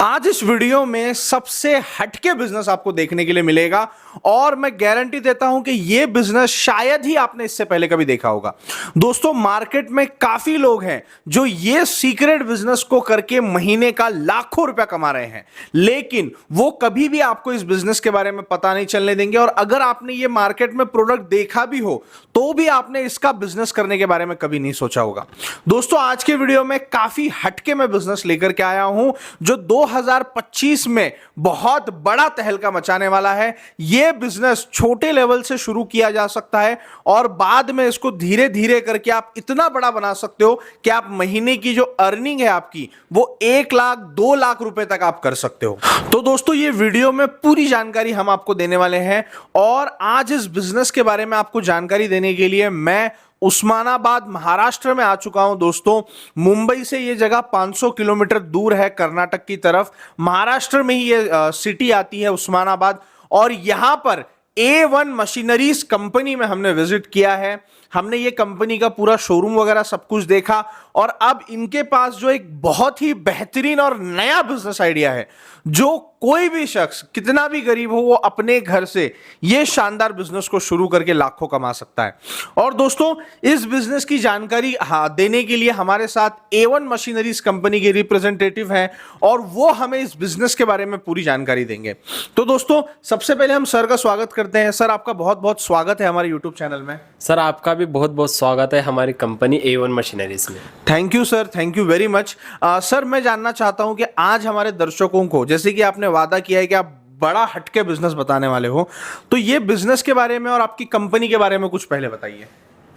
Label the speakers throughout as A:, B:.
A: आज इस वीडियो में सबसे हटके बिजनेस आपको देखने के लिए मिलेगा और मैं गारंटी देता हूं कि यह बिजनेस शायद ही आपने इससे पहले कभी देखा होगा। दोस्तों, मार्केट में काफी लोग हैं जो ये सीक्रेट बिजनेस को करके महीने का लाखों रुपया कमा रहे हैं, लेकिन वो कभी भी आपको इस बिजनेस के बारे में पता नहीं चलने देंगे। और अगर आपने ये मार्केट में प्रोडक्ट देखा भी हो तो भी आपने इसका बिजनेस करने के बारे में कभी नहीं सोचा होगा। दोस्तों, आज के वीडियो में काफी हटके मैं बिजनेस लेकर के आया हूं जो 2025 में बहुत बड़ा तहलका मचाने वाला है। यह बिजनेस छोटे लेवल से शुरू किया जा सकता है और बाद में इसको धीरे धीरे करके आप इतना बड़ा बना सकते हो कि आप महीने की जो अर्निंग है आपकी वो 1 लाख 2 लाख रुपए तक आप कर सकते हो। तो दोस्तों, ये वीडियो में पूरी जानकारी हम आपको देने वाले हैं और आज इस बिजनेस के बारे में आपको जानकारी देने के लिए मैं उस्मानाबाद महाराष्ट्र में आ चुका हूं। दोस्तों, मुंबई से यह जगह 500 किलोमीटर दूर है कर्नाटक की तरफ। महाराष्ट्र में ही यह सिटी आती है उस्मानाबाद और यहां पर A1 मशीनरीज कंपनी में हमने विजिट किया है। हमने ये कंपनी का पूरा शोरूम वगैरह सब कुछ देखा और अब इनके पास जो एक बहुत ही बेहतरीन और नया बिजनेस आइडिया है जो कोई भी शख्स कितना भी गरीब हो वो अपने घर से ये शानदार बिजनेस को शुरू करके लाखों कमा सकता है। और दोस्तों, इस बिजनेस की जानकारी देने के लिए हमारे साथ A1 मशीनरीज कंपनी के रिप्रेजेंटेटिव हैं और वो हमें इस बिजनेस के बारे में पूरी जानकारी देंगे। तो दोस्तों, सबसे पहले हम सर का स्वागत करते हैं। सर, आपका बहुत बहुत स्वागत है हमारे यूट्यूब चैनल में।
B: सर, आपका भी बहुत बहुत स्वागत है हमारी कंपनी A1 मशीनरीज में।
A: Thank you sir, thank you very much. Sir, मैं जानना चाहता हूं कि आज हमारे दर्शकों को, जैसे कि आपने वादा किया है कि आप बड़ा हटके बिजनेस बताने वाले हो, तो ये बिजनेस के बारे में और आपकी कंपनी के बारे में कुछ पहले बताइए।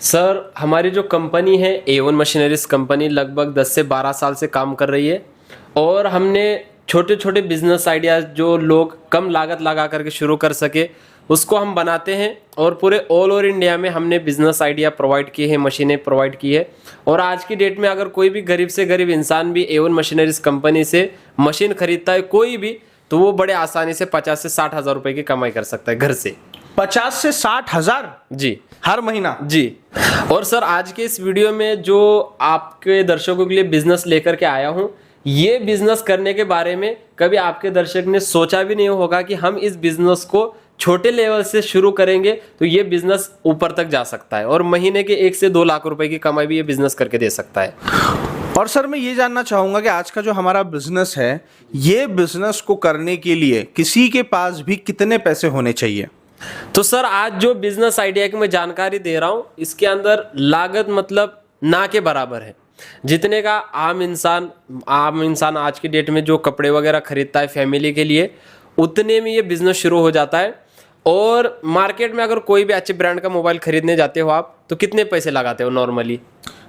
B: सर, हमारी जो कंपनी है A1 मशीनरीज कंपनी लगभग 10 से 12 साल से काम कर रही है और हमने छोटे छोटे बिजनेस आइडियाज जो लोग कम लागत लगा करके शुरू कर सके उसको हम बनाते हैं और पूरे ऑल ओवर इंडिया में हमने बिजनेस आइडिया प्रोवाइड किए हैं, मशीनें प्रोवाइड की है। और आज की डेट में अगर कोई भी गरीब से गरीब इंसान भी A1 मशीनरीज कंपनी से मशीन खरीदता है कोई भी, तो वो बड़े आसानी से 50 से 60 हज़ार रुपए की कमाई कर सकता है घर से।
A: 50 से 60 हजार
B: जी,
A: हर महीना?
B: जी। और सर, आज के इस वीडियो में जो आपके दर्शकों के लिए बिजनेस लेकर के आया हूँ, ये बिजनेस करने के बारे में कभी आपके दर्शक ने सोचा भी नहीं होगा कि हम इस बिजनेस को छोटे लेवल से शुरू करेंगे तो ये बिजनेस ऊपर तक जा सकता है और महीने के 1 से 2 लाख रुपए की कमाई भी ये बिजनेस करके दे सकता है।
A: और सर, मैं ये जानना चाहूंगा कि आज का जो हमारा बिजनेस है, ये बिजनेस को करने के लिए किसी के पास भी कितने पैसे होने चाहिए?
B: तो सर, आज जो बिजनेस आइडिया की मैं जानकारी दे रहा हूं, इसके अंदर लागत मतलब ना के बराबर है। जितने का आम इंसान आज की डेट में जो कपड़े वगैरह खरीदता है फैमिली के लिए, उतने में ये बिजनेस शुरू हो जाता है। और मार्केट में अगर कोई भी अच्छे ब्रांड का मोबाइल खरीदने जाते हो आप, तो कितने पैसे लगाते हो नॉर्मली?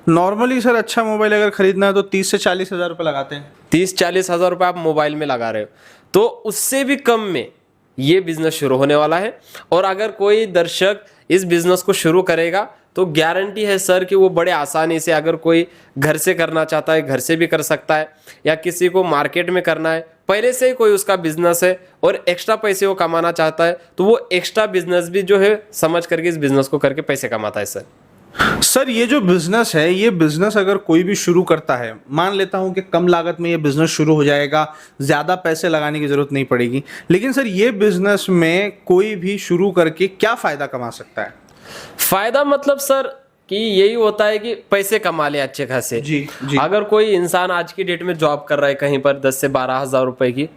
B: सर, अच्छा मोबाइल अगर खरीदना है तो 30 से 40 हजार रुपये लगाते हैं। 30-40 हज़ार रुपये आप मोबाइल में लगा रहे हो, तो उससे भी कम में ये बिजनेस शुरू होने वाला है। और अगर कोई दर्शक इस बिजनेस को शुरू करेगा तो गारंटी है सर कि वो बड़े आसानी से, अगर कोई घर से करना चाहता है घर से भी कर सकता है, या किसी को मार्केट में करना है, पहले से ही कोई उसका बिजनेस है और एक्स्ट्रा पैसे वो कमाना चाहता है, तो वो एक्स्ट्रा बिजनेस भी जो है समझ करके इस बिजनेस को करके पैसे कमाता है।
A: सर, ये जो बिजनेस है, ये बिजनेस अगर कोई भी शुरू करता है, मान लेता हूं कि कम लागत में ये बिजनेस शुरू हो जाएगा, ज्यादा पैसे लगाने की जरूरत नहीं पड़ेगी, लेकिन सर ये बिजनेस में कोई भी शुरू करके क्या फायदा कमा सकता है?
B: फायदा मतलब सर कि यही होता है कि पैसे कमा ले अच्छे खासे।
A: जी।
B: अगर कोई इंसान आज की डेट में जॉब कर रहा है कहीं पर 10 से 12 हज़ार रुपए की,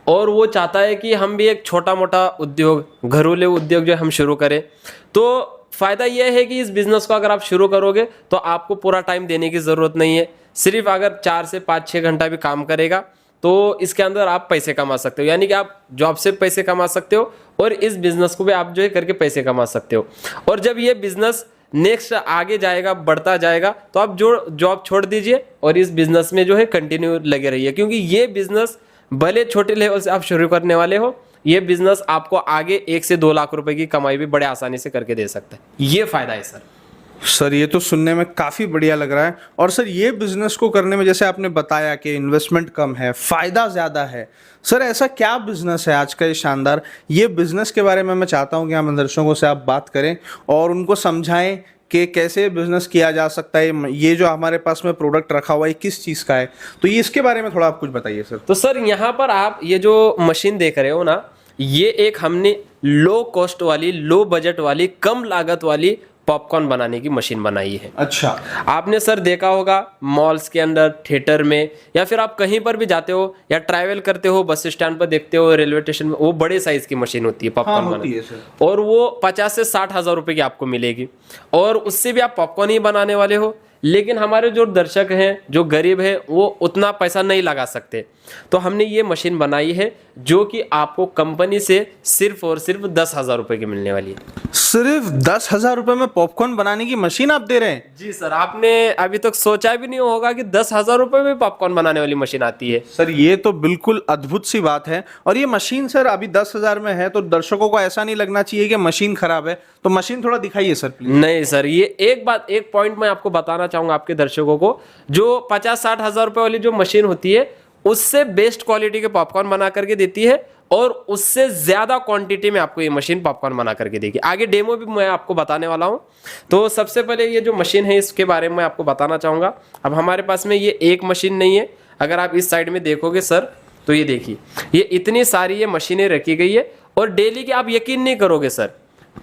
B: और वो चाहता है कि हम भी एक छोटा मोटा उद्योग, घरेलू उद्योग जो हम शुरू करें, तो फायदा यह है कि इस बिजनेस को अगर आप शुरू करोगे तो आपको पूरा टाइम देने की जरूरत नहीं है। सिर्फ अगर 4 से 5-6 घंटा भी काम करेगा तो इसके अंदर आप पैसे कमा सकते हो, यानी कि आप जॉब से पैसे कमा सकते हो और इस बिजनेस को भी आप जो है करके पैसे कमा सकते हो। और जब ये बिजनेस नेक्स्ट आगे जाएगा, बढ़ता जाएगा, तो आप जो जॉब छोड़ दीजिए और इस बिजनेस में जो है कंटिन्यू लगे रहिए, क्योंकि ये बिजनेस भले छोटे लेवल से आप शुरू करने वाले हो, ये बिजनेस आपको आगे 1 से 2 लाख रुपए की कमाई भी बड़े आसानी से करके दे सकता है। ये फायदा है सर,
A: ये तो सुनने में काफी बढ़िया लग रहा है। और सर, ये बिजनेस को करने में जैसे आपने बताया कि इन्वेस्टमेंट कम है, फायदा ज्यादा है, सर ऐसा क्या बिजनेस है आज का ये शानदार? ये बिजनेस के बारे में मैं चाहता हूं कि हम दर्शकों से आप बात करें और उनको समझाएं कि कैसे बिजनेस किया जा सकता है। ये जो हमारे पास में प्रोडक्ट रखा हुआ है किस चीज़ का है, तो ये इसके बारे में थोड़ा आप कुछ बताइए सर।
B: तो सर यहाँ पर आप ये जो मशीन देख रहे हो ना, ये एक हमने लो कॉस्ट वाली, लो बजट वाली, कम लागत वाली पॉपकॉर्न बनाने की मशीन बनाई है।
A: अच्छा।
B: आपने सर देखा होगा मॉल्स के अंदर, थिएटर में, या फिर आप कहीं पर भी जाते हो या ट्रैवल करते हो, बस स्टैंड पर देखते हो, रेलवे स्टेशन में, वो बड़े साइज की मशीन होती है पॉपकॉर्न
A: होती है
B: बनाने, और वो 50 से 60 हजार रुपए की आपको मिलेगी, और उससे भी आप पॉपकॉर्न ही बनाने वाले हो। लेकिन हमारे जो दर्शक हैं, जो गरीब हैं, वो उतना पैसा नहीं लगा सकते, तो हमने ये मशीन बनाई है जो कि आपको कंपनी से सिर्फ और सिर्फ 10,000 रुपए की मिलने वाली है।
A: सिर्फ 10,000 रुपए में पॉपकॉर्न बनाने की मशीन आप दे रहे हैं?
B: जी सर, आपने अभी तक सोचा भी नहीं होगा कि 10,000 रुपए में पॉपकॉर्न बनाने वाली मशीन आती है।
A: सर ये तो बिल्कुल अद्भुत सी बात है। और ये मशीन सर अभी 10,000 में है, तो दर्शकों को ऐसा नहीं लगना चाहिए कि मशीन खराब है, तो मशीन थोड़ा दिखाइए सर प्लीज।
B: नहीं सर, ये एक पॉइंट मैं आपको बताना चाहूंगा आपके दर्शकों को, जो 50-60 हजार रुपए वाली जो मशीन होती है, उससे बेस्ट क्वालिटी के पॉपकॉर्न बना करके देती है, और उससे ज्यादा क्वांटिटी में आपको ये मशीन पॉपकॉर्न बना करके देगी। आगे डेमो भी मैं आपको बताने वाला हूं। तो सबसे पहले ये जो मशीन है इसके बारे में आपको बताना चाहूंगा। अब हमारे पास में ये एक मशीन नहीं है, अगर आप इस साइड में देखोगे सर, तो ये देखिए, ये इतनी सारी ये मशीनें रखी गई है, और डेली की आप यकीन नहीं करोगे सर,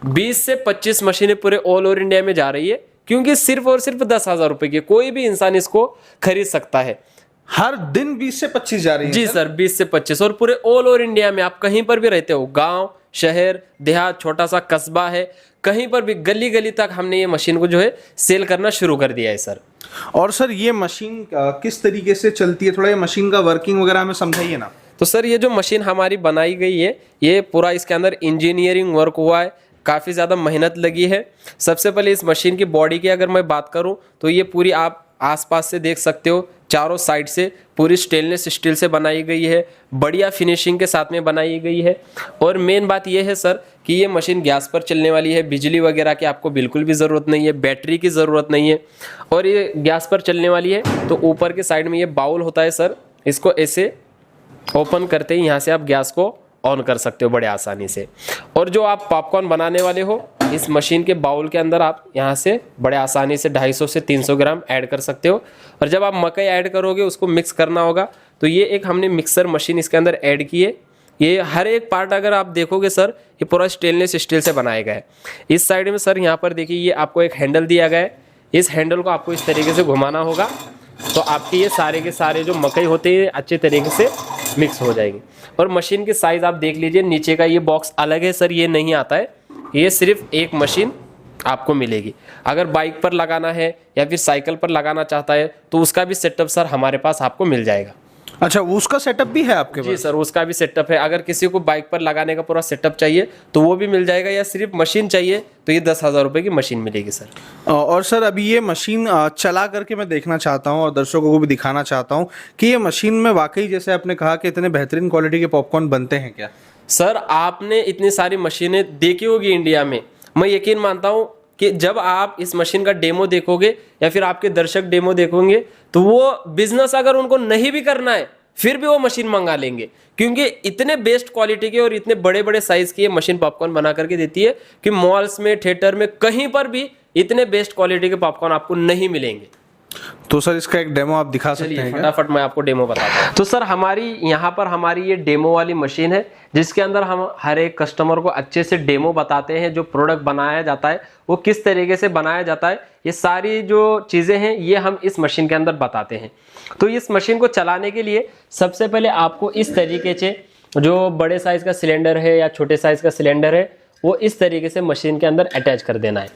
B: 20 से 25 मशीनें पूरे ऑल ओवर इंडिया में जा रही है, क्योंकि सिर्फ और सिर्फ 10,000 रुपए की कोई भी इंसान इसको खरीद सकता है।
A: हर दिन 20 से 25 जा रही है?
B: जी सर, 20 से 25, और पूरे ऑल ओवर इंडिया में आप कहीं पर भी रहते हो, गांव, शहर, देहात, छोटा सा कस्बा है, कहीं पर भी, गली गली तक हमने ये मशीन को जो है सेल करना शुरू कर दिया है सर।
A: और सर ये मशीन किस तरीके से चलती है, थोड़ा ये मशीन का वर्किंग वगैरह हमें समझाइए ना।
B: तो सर ये जो मशीन हमारी बनाई गई है, ये पूरा इसके अंदर इंजीनियरिंग वर्क हुआ है, काफ़ी ज़्यादा मेहनत लगी है। सबसे पहले इस मशीन की बॉडी की अगर मैं बात करूं, तो ये पूरी आप आसपास से देख सकते हो, चारों साइड से पूरी स्टेनलेस स्टील से बनाई गई है, बढ़िया फिनिशिंग के साथ में बनाई गई है। और मेन बात यह है सर कि ये मशीन गैस पर चलने वाली है, बिजली वगैरह की आपको बिल्कुल भी ज़रूरत नहीं है, बैटरी की ज़रूरत नहीं है, और ये गैस पर चलने वाली है। तो ऊपर के साइड में ये बाउल होता है सर, इसको ऐसे ओपन करते ही यहाँ से आप गैस को ऑन कर सकते हो बड़े आसानी से। और जो आप पॉपकॉर्न बनाने वाले हो, इस मशीन के बाउल के अंदर आप यहाँ से बड़े आसानी से 250 से 300 ग्राम ऐड कर सकते हो। और जब आप मकई ऐड करोगे, उसको मिक्स करना होगा, तो ये एक हमने मिक्सर मशीन इसके अंदर ऐड की है। ये हर एक पार्ट अगर आप देखोगे सर, ये पूरा स्टेनलेस स्टील से बनाया गया है। इस साइड में सर यहाँ पर देखिए, ये आपको एक हैंडल दिया गया है, इस हैंडल को आपको इस तरीके से घुमाना होगा, तो आपके ये सारे के सारे जो मकई होते हैं अच्छे तरीके से मिक्स हो जाएंगे। और मशीन की साइज आप देख लीजिए, नीचे का ये बॉक्स अलग है सर, ये नहीं आता है, ये सिर्फ एक मशीन आपको मिलेगी। अगर बाइक पर लगाना है या फिर साइकिल पर लगाना चाहता है, तो उसका भी सेटअप सर हमारे पास आपको मिल जाएगा।
A: अच्छा, उसका सेटअप भी है आपके पास?
B: जी सर, उसका भी सेटअप है। अगर किसी को बाइक पर लगाने का पूरा सेटअप चाहिए तो वो भी मिल जाएगा, या सिर्फ मशीन चाहिए तो ये 10,000 रुपए की मशीन मिलेगी सर।
A: और सर अभी ये मशीन चला करके मैं देखना चाहता हूँ और दर्शकों को भी दिखाना चाहता हूँ कि ये मशीन में वाकई जैसे आपने कहा कि इतने बेहतरीन क्वालिटी के पॉपकॉर्न बनते हैं क्या?
B: सर आपने इतनी सारी मशीनें देखी होगी इंडिया में, मैं यकीन मानता हूँ कि जब आप इस मशीन का डेमो देखोगे या फिर आपके दर्शक डेमो देखोगे, तो वो बिजनेस अगर उनको नहीं भी करना है फिर भी वो मशीन मंगा लेंगे, क्योंकि इतने बेस्ट क्वालिटी के और इतने बड़े बड़े साइज की ये मशीन पॉपकॉर्न बना करके देती है कि मॉल्स में, थिएटर में, कहीं पर भी इतने बेस्ट क्वालिटी के पॉपकॉर्न आपको नहीं मिलेंगे।
A: तो सर इसका एक डेमो आप दिखा सकते हैं?
B: फटाफट मैं आपको डेमो बताता हूँ। तो सर हमारी यहाँ पर हमारी ये डेमो वाली मशीन है, जिसके अंदर हम हर एक कस्टमर को अच्छे से डेमो बताते हैं, जो प्रोडक्ट बनाया जाता है वो किस तरीके से बनाया जाता है, ये सारी जो चीज़ें हैं ये हम इस मशीन के अंदर बताते हैं। तो इस मशीन को चलाने के लिए सबसे पहले आपको इस तरीके से, जो बड़े साइज का सिलेंडर है या छोटे साइज का सिलेंडर है, वो इस तरीके से मशीन के अंदर अटैच कर देना है।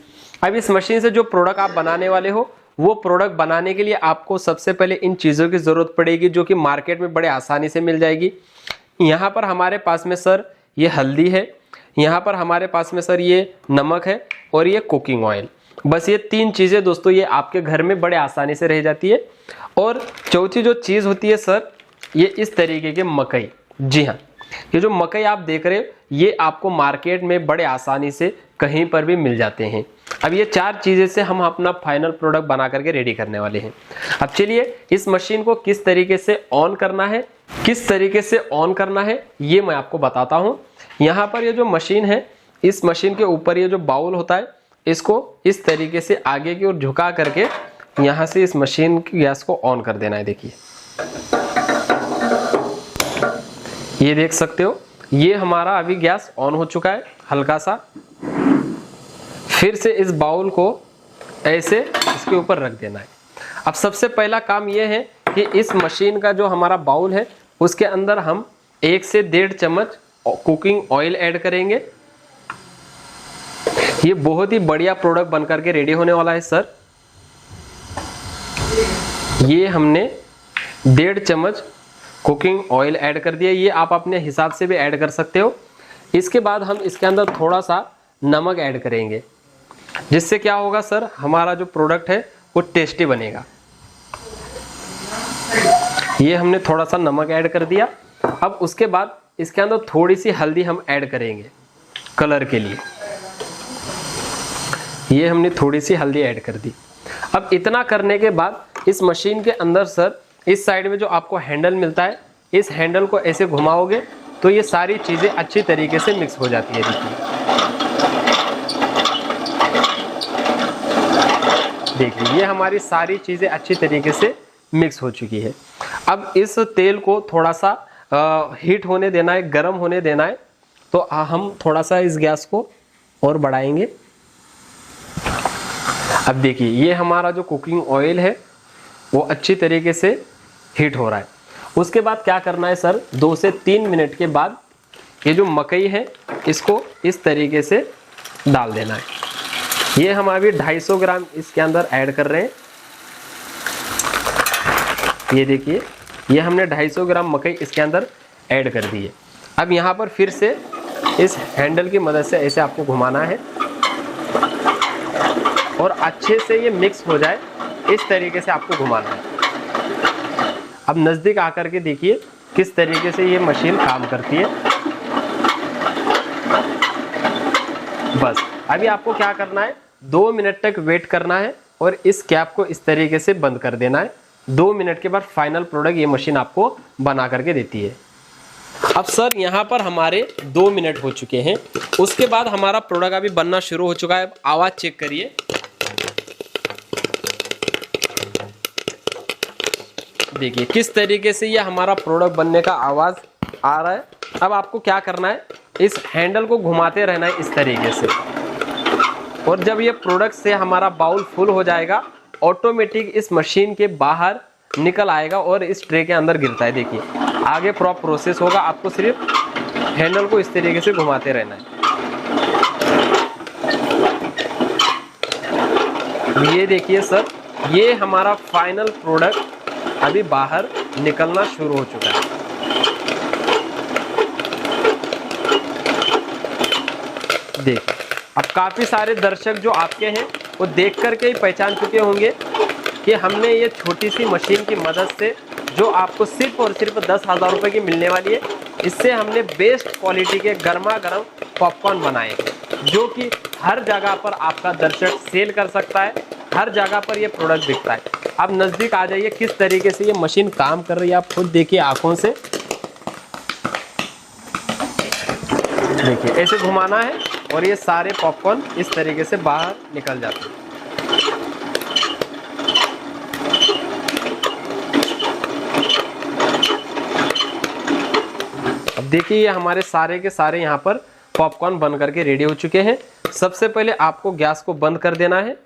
B: अब इस मशीन से जो प्रोडक्ट आप बनाने वाले हो, वो प्रोडक्ट बनाने के लिए आपको सबसे पहले इन चीज़ों की ज़रूरत पड़ेगी, जो कि मार्केट में बड़े आसानी से मिल जाएगी। यहाँ पर हमारे पास में सर ये हल्दी है, यहाँ पर हमारे पास में सर ये नमक है, और ये कुकिंग ऑयल। बस ये 3 चीज़ें दोस्तों ये आपके घर में बड़े आसानी से रह जाती है। और चौथी जो चीज़ होती है सर, ये इस तरीके के मकई। जी हाँ, ये जो मकई आप देख रहे हो, ये आपको मार्केट में बड़े आसानी से कहीं पर भी मिल जाते हैं। अब ये 4 चीज़ें से हम अपना फाइनल प्रोडक्ट बना करके रेडी करने वाले हैं। अब चलिए इस मशीन को किस तरीके से ऑन करना है, ये मैं आपको बताता हूँ। यहाँ पर ये जो मशीन है, इस मशीन के ऊपर ये जो बाउल होता है, इसको इस तरीके से आगे की ओर झुका करके यहाँ से इस मशीन की गैस को ऑन कर देना है। देखिए ये देख सकते हो, ये हमारा अभी गैस ऑन हो चुका है हल्का सा। फिर से इस बाउल को ऐसे इसके ऊपर रख देना है। अब सबसे पहला काम ये है कि इस मशीन का जो हमारा बाउल है उसके अंदर हम 1 से 1.5 चम्मच कुकिंग ऑयल ऐड करेंगे। ये बहुत ही बढ़िया प्रोडक्ट बनकर के रेडी होने वाला है सर। ये हमने 1.5 चम्मच कुकिंग ऑयल ऐड कर दिया, ये आप अपने हिसाब से भी ऐड कर सकते हो। इसके बाद हम इसके अंदर थोड़ा सा नमक ऐड करेंगे, जिससे क्या होगा सर, हमारा जो प्रोडक्ट है वो टेस्टी बनेगा। ये हमने थोड़ा सा नमक ऐड कर दिया। अब उसके बाद इसके अंदर थोड़ी सी हल्दी हम ऐड करेंगे कलर के लिए। ये हमने थोड़ी सी हल्दी ऐड कर दी। अब इतना करने के बाद इस मशीन के अंदर सर इस साइड में जो आपको हैंडल मिलता है, इस हैंडल को ऐसे घुमाओगे तो ये सारी चीज़ें अच्छी तरीके से मिक्स हो जाती है। देखिए ये हमारी सारी चीज़ें अच्छी तरीके से मिक्स हो चुकी है। अब इस तेल को थोड़ा सा हीट होने देना है, गर्म होने देना है। तो हम थोड़ा सा इस गैस को और बढ़ाएंगे। अब देखिए ये हमारा जो कुकिंग ऑयल है वो अच्छी तरीके से हीट हो रहा है। उसके बाद क्या करना है सर, 2 से 3 मिनट के बाद ये जो मकई है इसको इस तरीके से डाल देना है। ये हम अभी 250 ग्राम इसके अंदर ऐड कर रहे हैं। ये देखिए ये हमने 250 ग्राम मकई इसके अंदर ऐड कर दी है। अब यहाँ पर फिर से इस हैंडल की मदद से ऐसे आपको घुमाना है और अच्छे से ये मिक्स हो जाए, इस तरीके से आपको घुमाना है। अब नज़दीक आकर के देखिए किस तरीके से ये मशीन काम करती है। बस अभी आपको क्या करना है, 2 मिनट तक वेट करना है और इस कैप को इस तरीके से बंद कर देना है। 2 मिनट के बाद फाइनल प्रोडक्ट ये मशीन आपको बना करके देती है। अब सर यहाँ पर हमारे 2 मिनट हो चुके हैं। उसके बाद हमारा प्रोडक्ट अभी बनना शुरू हो चुका है। अब आवाज़ चेक करिए। देखिए किस तरीके से ये हमारा प्रोडक्ट बनने का आवाज़ आ रहा है। अब आपको क्या करना है, इस हैंडल को घुमाते रहना है इस तरीके से, और जब ये प्रोडक्ट से हमारा बाउल फुल हो जाएगा ऑटोमेटिक इस मशीन के बाहर निकल आएगा और इस ट्रे के अंदर गिरता है। देखिए आगे प्रॉपर प्रोसेस होगा, आपको सिर्फ हैंडल को इस तरीके से घुमाते रहना है। ये देखिए सर, ये हमारा फाइनल प्रोडक्ट अभी बाहर निकलना शुरू हो चुका है। देखिए अब काफी सारे दर्शक जो आपके हैं वो देख करके ही पहचान चुके होंगे कि हमने ये छोटी सी मशीन की मदद से जो आपको सिर्फ और सिर्फ 10,000 रुपए की मिलने वाली है, इससे हमने बेस्ट क्वालिटी के गर्मा गर्म पॉपकॉर्न बनाए हैं, जो कि हर जगह पर आपका दर्शक सेल कर सकता है, हर जगह पर ये प्रोडक्ट बिकता है। आप नज़दीक आ जाइए, किस तरीके से ये मशीन काम कर रही है आप खुद देखिए आंखों से। देखिए ऐसे घुमाना है और ये सारे पॉपकॉर्न इस तरीके से बाहर निकल जाते हैं। अब देखिए ये हमारे सारे के सारे यहाँ पर पॉपकॉर्न बन करके रेडी हो चुके हैं। सबसे पहले आपको गैस को बंद कर देना है।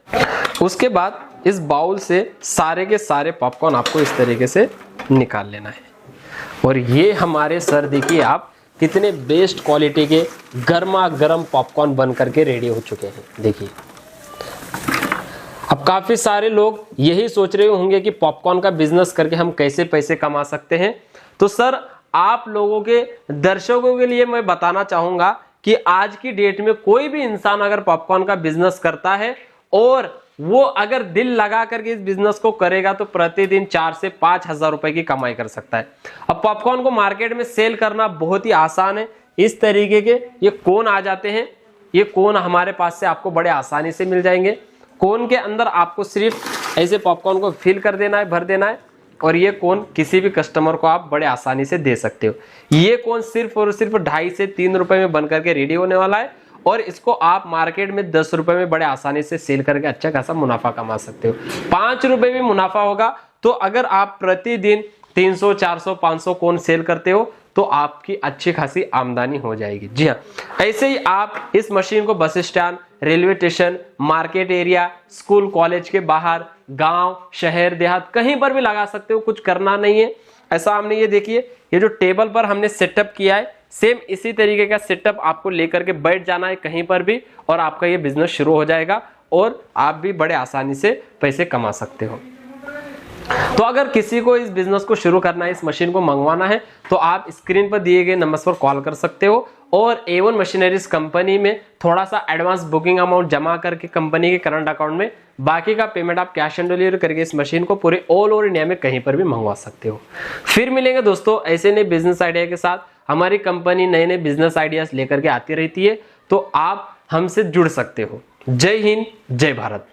B: उसके बाद इस बाउल से सारे के सारे पॉपकॉर्न आपको इस तरीके से निकाल लेना है। और ये हमारे सर देखिए आप कितने बेस्ट क्वालिटी के गर्मा गर्म पॉपकॉर्न बन करके रेडी हो चुके हैं। देखिए अब काफ़ी सारे लोग यही सोच रहे होंगे कि पॉपकॉर्न का बिजनेस करके हम कैसे पैसे कमा सकते हैं। तो सर आप लोगों के दर्शकों के लिए मैं बताना चाहूँगा कि आज की डेट में कोई भी इंसान अगर पॉपकॉर्न का बिजनेस करता है और वो अगर दिल लगा करके इस बिजनेस को करेगा तो प्रतिदिन 4 से 5 हज़ार रुपए की कमाई कर सकता है। अब पॉपकॉर्न को मार्केट में सेल करना बहुत ही आसान है। इस तरीके के ये कोन आ जाते हैं, ये कोन हमारे पास से आपको बड़े आसानी से मिल जाएंगे। कोन के अंदर आपको सिर्फ ऐसे पॉपकॉर्न को फिल कर देना है, भर देना है, और ये कोन किसी भी कस्टमर को आप बड़े आसानी से दे सकते हो। ये कोन सिर्फ और सिर्फ 2.5 से 3 रुपए में बन करके रेडी होने वाला है और इसको आप मार्केट में 10 रुपए में बड़े आसानी से सेल करके अच्छा खासा मुनाफा कमा सकते हो। 5 रुपए भी मुनाफा होगा तो अगर आप प्रतिदिन 300, 400, 500 कोन सेल करते हो तो आपकी अच्छी खासी आमदनी हो जाएगी। जी हाँ, ऐसे ही आप इस मशीन को bus stand, railway station, market area, school college के बाहर, गांव, शहर, देहात कहीं पर भी लगा सकते हो, कुछ करना नहीं है। ऐसा हमने ये देखिए, ये जो टेबल पर हमने सेटअप किया है, सेम इसी तरीके का सेटअप आपको लेकर के बैठ जाना है कहीं पर भी और आपका ये बिजनेस शुरू हो जाएगा और आप भी बड़े आसानी से पैसे कमा सकते हो। तो अगर किसी को इस बिजनेस को शुरू करना है, इस मशीन को मंगवाना है, तो आप स्क्रीन पर दिए गए नंबर पर कॉल कर सकते हो और A1 मशीनरीज कंपनी में थोड़ा सा एडवांस बुकिंग अमाउंट जमा करके कंपनी के करंट अकाउंट में, बाकी का पेमेंट आप कैश ऑन डिलीवरी करके इस मशीन को पूरे ऑल ओवर इंडिया में कहीं पर भी मंगवा सकते हो। फिर मिलेंगे दोस्तों ऐसे नए बिजनेस आइडिया के साथ। हमारी कंपनी नए नए बिजनेस आइडियाज लेकर के आती रहती है, तो आप हमसे जुड़ सकते हो। जय हिंद, जय भारत।